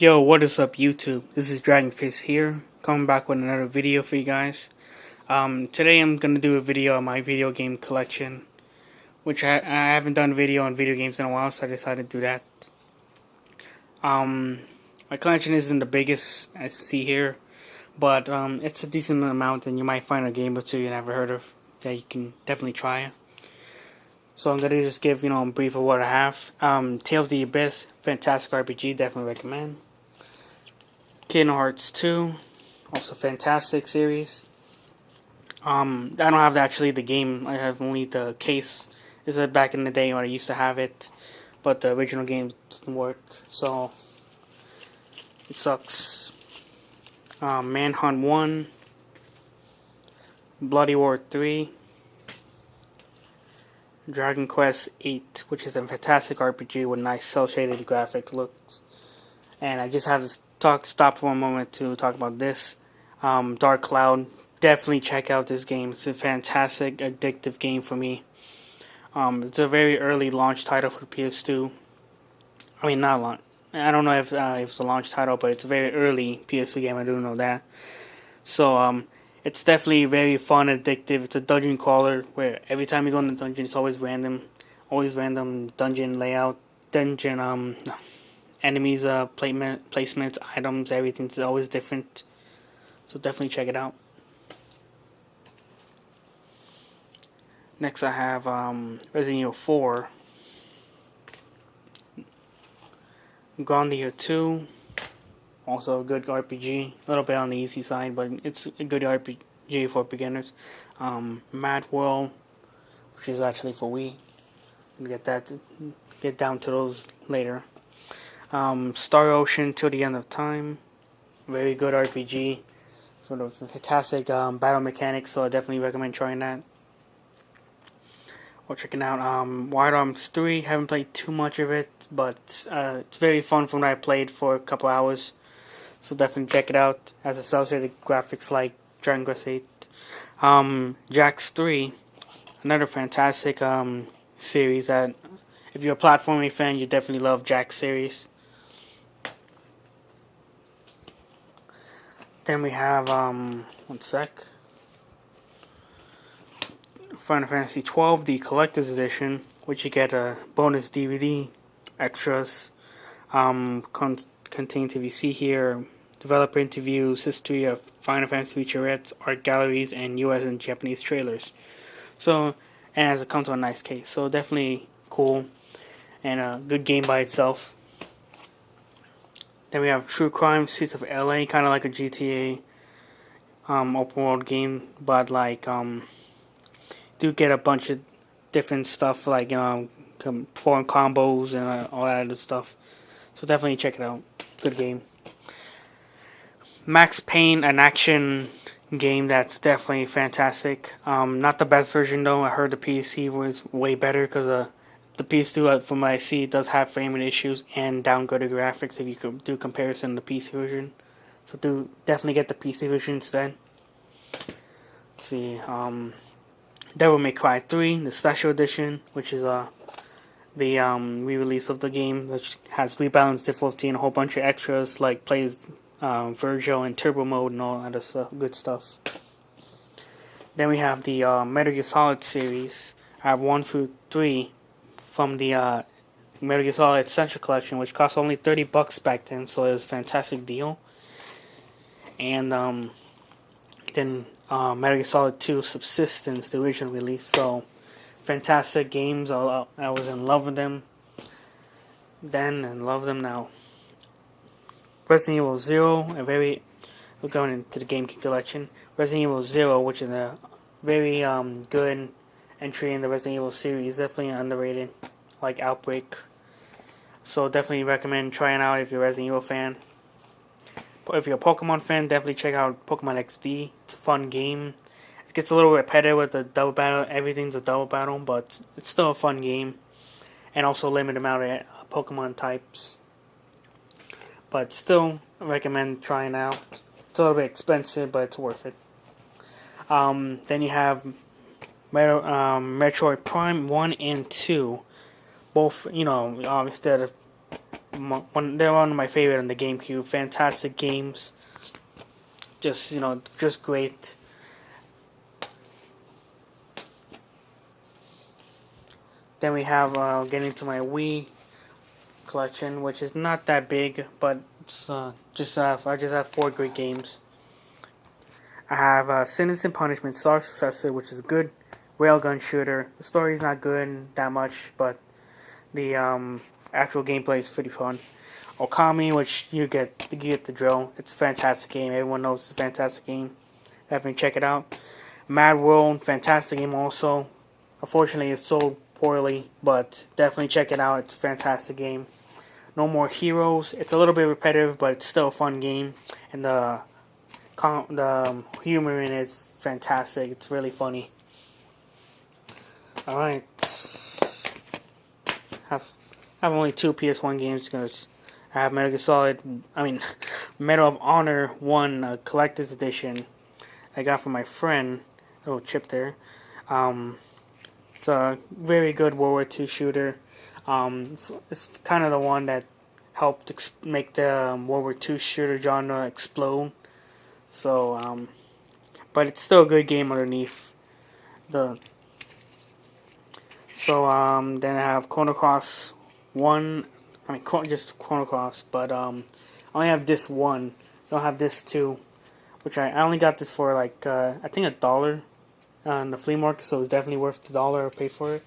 Yo, what is up YouTube? This is Dragonfist here, coming back with another video for you guys. Today I'm gonna do a video on my video game collection, which I haven't done a video on video games in a while, so I decided to do that. My collection isn't the biggest as you see here, but it's a decent amount, and you might find a game or two you never heard of that you can definitely try. So I'm gonna just give a brief of what I have. Tales of the Abyss, fantastic RPG, definitely recommend. Kingdom Hearts 2, also fantastic series. I don't have actually the game. I have only the case. This is back in the day when I used to have it, but the original game didn't work, so it sucks. Manhunt 1, Bloody War 3, Dragon Quest 8, which is a fantastic RPG with nice cel-shaded graphic looks. And I just have to stop for a moment to talk about this. Dark Cloud. Definitely check out this game. It's a fantastic, addictive game for me. It's a very early launch title for PS2. I mean, not launch. I don't know if it's a launch title, but it's a very early PS2 game. I do know that. So, it's definitely very fun, addictive. It's a dungeon crawler where every time you go in the dungeon, it's always random dungeon layout, dungeon enemies, placements, items, everything's always different. So definitely check it out. Next I have Resident Evil 4, Grandia 2, also a good RPG, a little bit on the easy side, but it's a good RPG for beginners. Mad World, which is actually for Wii. We'll get down to those later. Star Ocean Till the End of Time, very good RPG for the fantastic battle mechanics, so I definitely recommend trying that or checking out. Wild Arms 3, haven't played too much of it, but it's very fun from what I played for a couple hours, so definitely check it out. Has associated graphics like Dragon Quest 8. Jax 3, another fantastic series that if you're a platforming fan, you definitely love Jax series. Then we have, one sec, Final Fantasy XII, the Collector's Edition, which you get a bonus DVD, extras, contains, if you see here, developer interviews, history of Final Fantasy featurettes, art galleries, and US and Japanese trailers. So, and as it comes to a nice case, so definitely cool, and a good game by itself. Then we have True Crime Streets of LA, kind of like a GTA open world game, but like do get a bunch of different stuff like foreign combos and all that other stuff. So definitely check it out. Good game. Max Payne, an action game that's definitely fantastic. Not the best version though. I heard the PC was way better because the PS2, from what I see, does have framing issues and downgraded graphics if you could do comparison to the PC version. So definitely get the PC version instead. Let's see, Devil May Cry 3, the special edition, which is the re-release of the game, which has rebalanced difficulty and a whole bunch of extras like plays Virgil and Turbo Mode and all that other good stuff. Then we have the Metal Gear Solid series. I have 1 through 3 from the Metal Gear Solid Essential Collection, which cost only $30 back then, so it was a fantastic deal. And then Metal Gear Solid 2 Subsistence, the original release, so fantastic games. I was in love with them then and love them now. Resident Evil 0, we're going into the game collection. Resident Evil 0, which is a very good entry in the Resident Evil series, definitely underrated, like Outbreak. So definitely recommend trying out if you're a Resident Evil fan. But if you're a Pokemon fan, definitely check out Pokemon XD. It's a fun game. It gets a little repetitive with the double battle. Everything's a double battle, but it's still a fun game. And also a limited amount of Pokemon types. But still recommend trying out. It's a little bit expensive, but it's worth it. Then you have Metroid Prime 1 and 2. Both, obviously they're one of my favorite on the GameCube. Fantastic games, just just great. Then we have getting to my Wii collection, which is not that big, but it's I just have 4 great games. I have Sentence and Punishment: Star Successor, which is a good railgun shooter. The story's not good that much, but the actual gameplay is pretty fun. Okami, which you get the drill. It's a fantastic game. Everyone knows it's a fantastic game. Definitely check it out. Mad World, fantastic game also. Unfortunately, it's sold poorly, but definitely check it out. It's a fantastic game. No More Heroes. It's a little bit repetitive, but it's still a fun game, and the humor in it is fantastic. It's really funny. All right, I have only 2 PS1 games because I have Medal of Honor 1 Collector's Edition. I got from my friend. Oh, chip there. It's a very good World War II shooter. It's kind of the one that helped make the World War II shooter genre explode. So, but it's still a good game underneath. Then I have Chrono Cross 1. Just Chrono Cross, but I only have this 1. I don't have this 2, which I only got this for I think $1 on the flea market, so it's definitely worth the $1 I paid for it.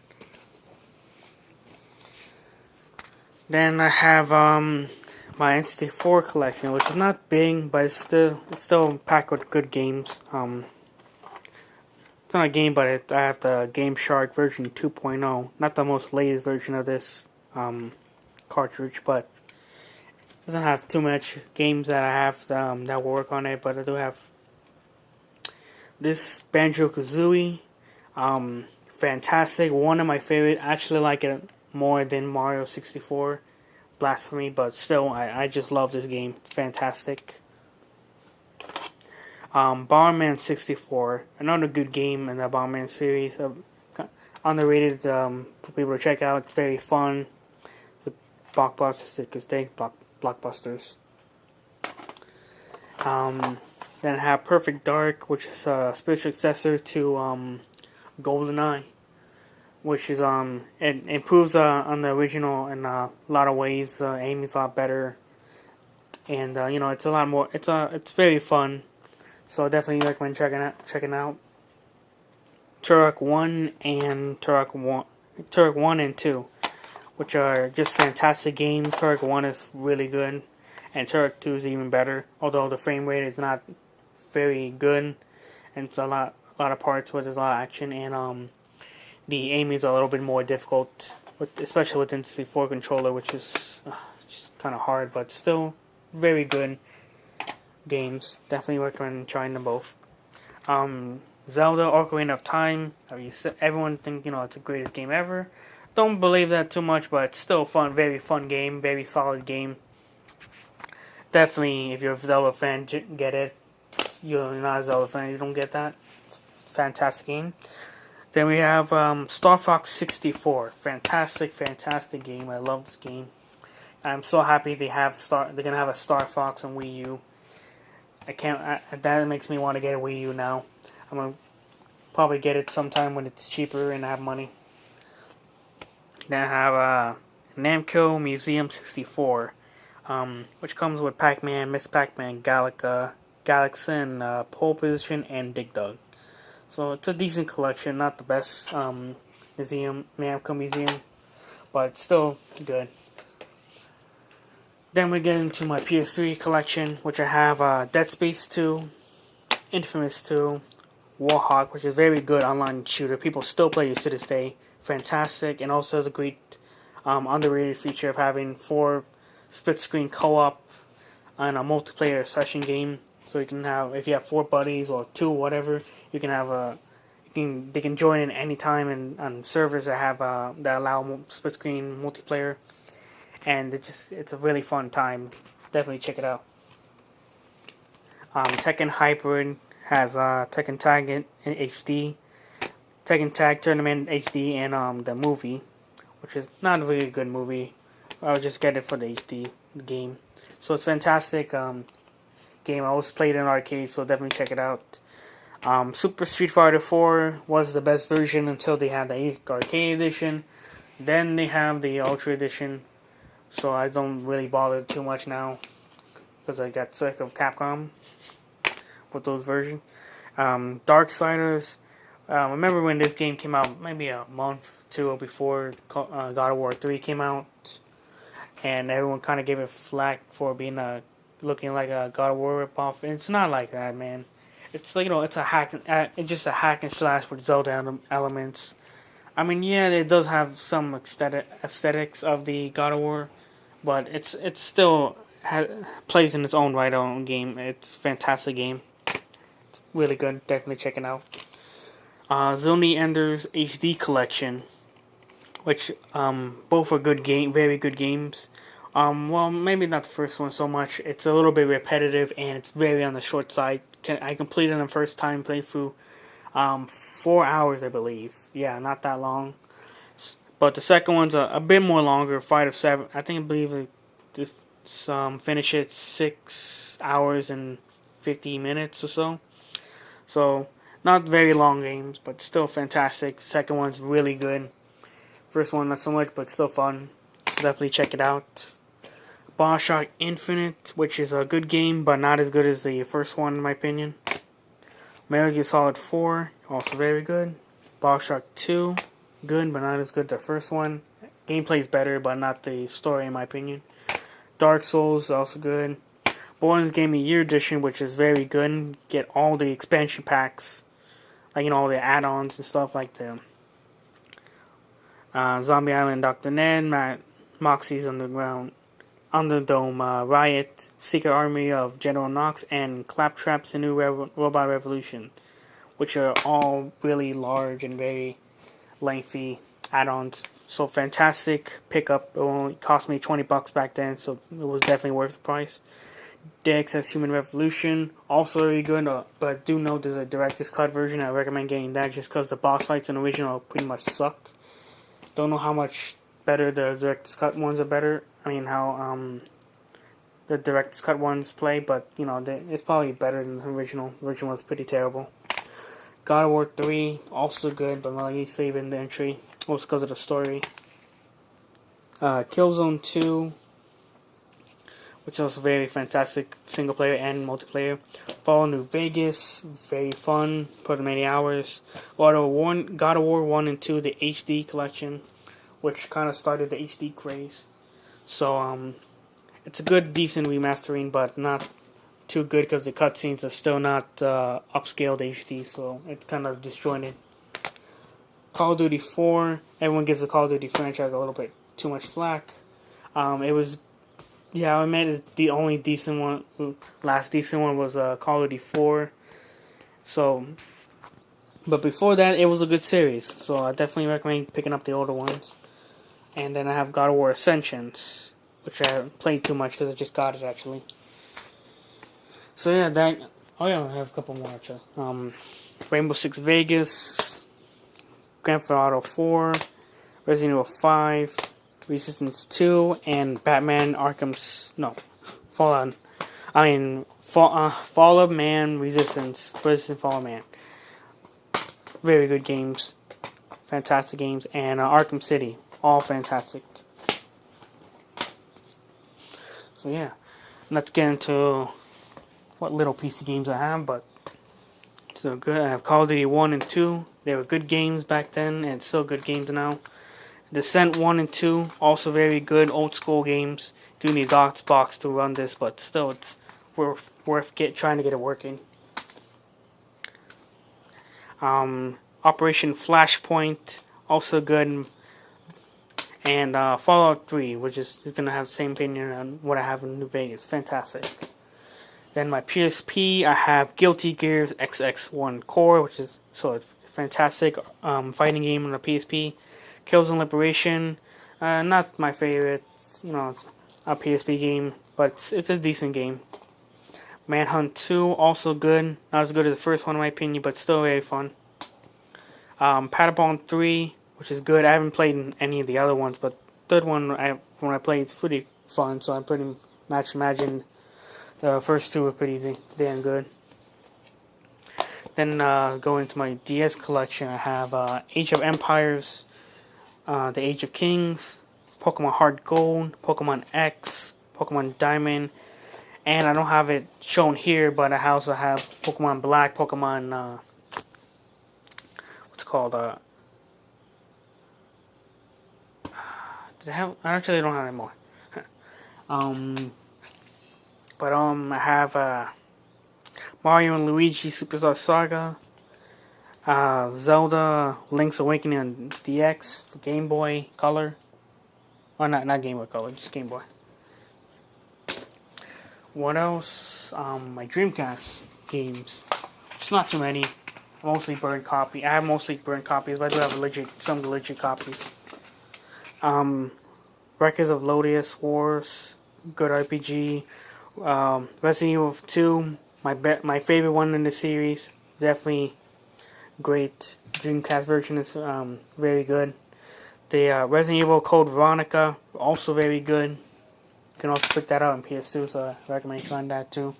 Then I have my N64 collection, which is not big, but it's still packed with good games. It's not a game, but I have the Game Shark version 2.0, not the most latest version of this cartridge, but it doesn't have too much games that I have that will work on it. But I do have this Banjo-Kazooie, fantastic, one of my favorite. I actually like it more than Mario 64. Blasphemy, but still, I just love this game. It's fantastic. Bomberman 64, another good game in the Bomberman series. Underrated for people to check out. It's very fun. It's a blockbuster, because they blockbusters. Then I have Perfect Dark, which is a spiritual successor to GoldenEye, which is it improves on the original in a lot of ways. Aiming's a lot better, and it's a lot more. It's very fun, so I definitely recommend checking out Turok 1 and Turok 1 and 2, which are just fantastic games. Turok 1 is really good, and Turok 2 is even better. Although the frame rate is not very good, and it's a lot of parts where there's a lot of action, and the aiming is a little bit more difficult, especially with the N64 controller, which is just kind of hard, but still very good games. Definitely recommend trying them both. Zelda Ocarina of Time. Everyone think it's the greatest game ever. Don't believe that too much, but it's still fun. Very fun game. Very solid game. Definitely, if you're a Zelda fan, get it. You're not a Zelda fan, you don't get that. It's a fantastic game. Then we have Star Fox 64. Fantastic game. I love this game. I'm so happy they're gonna have a Star Fox on Wii U. That makes me want to get a Wii U now. I'm gonna probably get it sometime when it's cheaper and I have money. Then I have Namco Museum 64, which comes with Pac-Man, Miss Pac-Man, Galaga, Galaxin, Pole Position, and Dig Dug. So it's a decent collection, not the best Namco Museum, but still good. Then we get into my PS3 collection, which I have Dead Space 2, Infamous 2, Warhawk, which is a very good online shooter. People still play it to this day. Fantastic, and also has a great underrated feature of having 4 split-screen co-op and a multiplayer session game. So you can have, if you have 4 buddies or 2, whatever, you can have they can join in any time and on servers that have that allow split screen multiplayer, and it's a really fun time. Definitely check it out. Tekken Hybrid has Tekken Tag in HD, Tekken Tag Tournament HD, and the movie, which is not a really good movie. I would just get it for the HD game. So it's fantastic game. I always played in arcade, so definitely check it out. Super Street Fighter 4 was the best version until they had the arcade edition. Then they have the Ultra edition. So I don't really bother too much now because I got sick of Capcom with those versions. Darksiders. Remember when this game came out? Maybe a month or two before God of War 3 came out, and everyone kind of gave it flack for being looking like a God of War ripoff. And it's not like that, man. It's like, it's a hack. It's just a hack and slash with Zelda elements. I mean, yeah, it does have some aesthetics of the God of War, but it's still plays in its own right own game. It's a fantastic game. It's really good. Definitely check it out. Zone Enders HD Collection, which both are good very good games. Well, maybe not the first one so much. It's a little bit repetitive and it's very on the short side. I completed the first time playthrough, 4 hours I believe. Yeah, not that long. But the second one's a bit more longer, 5 to 7. I believe this finish it 6 hours and 50 minutes or so. So not very long games, but still fantastic. Second one's really good. First one not so much, but still fun. So definitely check it out. BioShock Infinite, which is a good game, but not as good as the first one in my opinion. Metal Gear Solid 4, also very good. BioShock 2, good, but not as good as the first one. Gameplay is better, but not the story in my opinion. Dark Souls, also good. Borderlands Game Year Edition, which is very good. Get all the expansion packs, like all the add-ons and stuff like the Zombie Island, Dr. Ned, Moxie's Underground, Underdome, Riot, Secret Army of General Knox, and Claptrap's New Robot Revolution, which are all really large and very lengthy add-ons. So fantastic pickup. It only cost me $20 back then, so it was definitely worth the price. DXS Human Revolution, also very good, but do note there's a director's cut version. I recommend getting that just because the boss fights in the original pretty much suck. Don't know how much better the director's cut ones are better. I mean, how the director's cut ones play, but it's probably better than the original. The original was pretty terrible. God of War 3, also good, but my least favorite in the entry, also because of the story. Killzone 2, which is also very fantastic single player and multiplayer. Fallout New Vegas, very fun, put in many hours. God of War 1 and 2, the HD collection, which kind of started the HD craze. So, it's a good, decent remastering, but not too good because the cutscenes are still not upscaled HD, so it's kind of disjointed. Call of Duty 4, everyone gives the Call of Duty franchise a little bit too much flack. It was, I admit the only decent one, last decent one was Call of Duty 4. So, but before that, it was a good series, so I definitely recommend picking up the older ones. And then I have God of War Ascensions, which I haven't played too much because I just got it actually. So yeah, I have a couple more actually. Rainbow Six Vegas, Grand Theft Auto 4, Resident Evil 5, Resistance 2, and Batman Fallout. Fall of Man, Resistance Fall of Man. Very good games, fantastic games, and Arkham City. All fantastic. So yeah, let's get into what little PC games I have, but so good. I have Call of Duty 1 and 2. They were good games back then, and still good games now. Descent 1 and 2, also very good old school games. Do need DOSBox to run this, but still it's worth trying to get it working. Operation Flashpoint, also good. And Fallout 3, which is going to have the same opinion on what I have in New Vegas. Fantastic. Then my PSP, I have Guilty Gear XX1 Core, which is a fantastic fighting game on the PSP. Killzone Liberation, not my favorite. It's a PSP game, but it's a decent game. Manhunt 2, also good. Not as good as the first one in my opinion, but still very fun. Patapon 3, which is good. I haven't played any of the other ones, but third one from when I play, it's pretty fun. So I pretty much imagine the first two were pretty damn good. Then going to my DS collection, I have Age of Empires, the Age of Kings, Pokemon Heart Gold, Pokemon X, Pokemon Diamond, and I don't have it shown here, but I also have Pokemon Black, Pokemon, what's it called, did I have, I actually don't have any more. I have Mario and Luigi Superstar Saga, Zelda Link's Awakening on DX for Game Boy Color. Oh, not Game Boy Color, just Game Boy. What else? My Dreamcast games. It's not too many. Mostly burned copy. I have mostly burned copies, but I do have some legit copies. Records of Lodius Wars, good RPG. Resident Evil 2, my favorite one in the series. Definitely great. Dreamcast version is very good. The Resident Evil Code Veronica, also very good. You can also pick that out on PS2, so I recommend trying that too.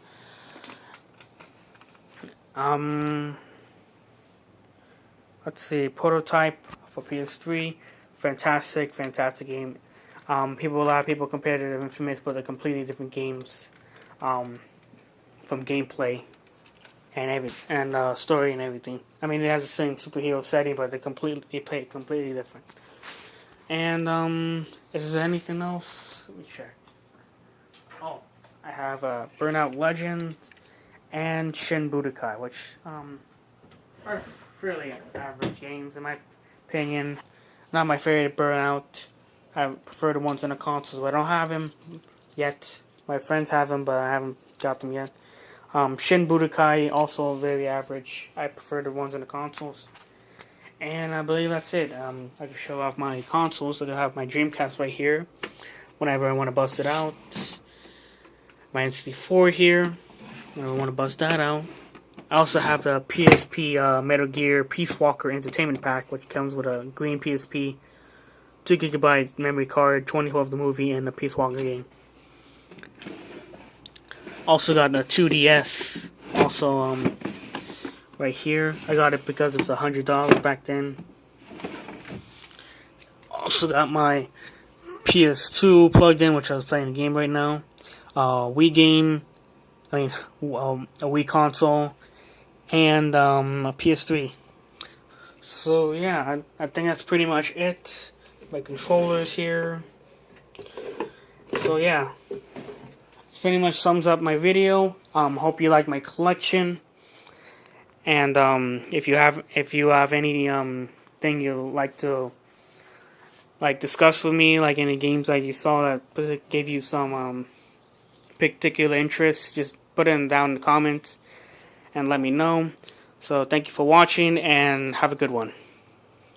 Let's see, Prototype for PS3, fantastic game. A lot of people compare it to Infamous, but they're completely different games, from gameplay and story and everything. I mean, it has the same superhero setting, but they play completely different. And is there anything else? Let me check. Oh, I have Burnout Legend and Shin Budokai, which are fairly average games in my opinion. Not my favorite Burnout. I prefer the ones on the consoles, but I don't have them yet. My friends have them, but I haven't got them yet. Shin Budokai, also very average. I prefer the ones on the consoles. And I believe that's it. I can show off my consoles. So I have my Dreamcast right here whenever I want to bust it out. My N64 here whenever I want to bust that out. I also have the PSP Metal Gear Peace Walker Entertainment Pack, which comes with a green PSP, 2GB memory card, 24 of the movie, and the Peace Walker game. Also got the 2DS, also right here. I got it because it was $100 back then. Also got my PS2 plugged in, which I was playing a game right now. A Wii console, and a PS3. So yeah, I think that's pretty much it. My controllers here. So yeah, this pretty much sums up my video. Hope you like my collection. And if you have any thing you like to discuss with me, like any games that you saw that gave you some particular interest, just put it down in the comments and let me know. So thank you for watching and have a good one.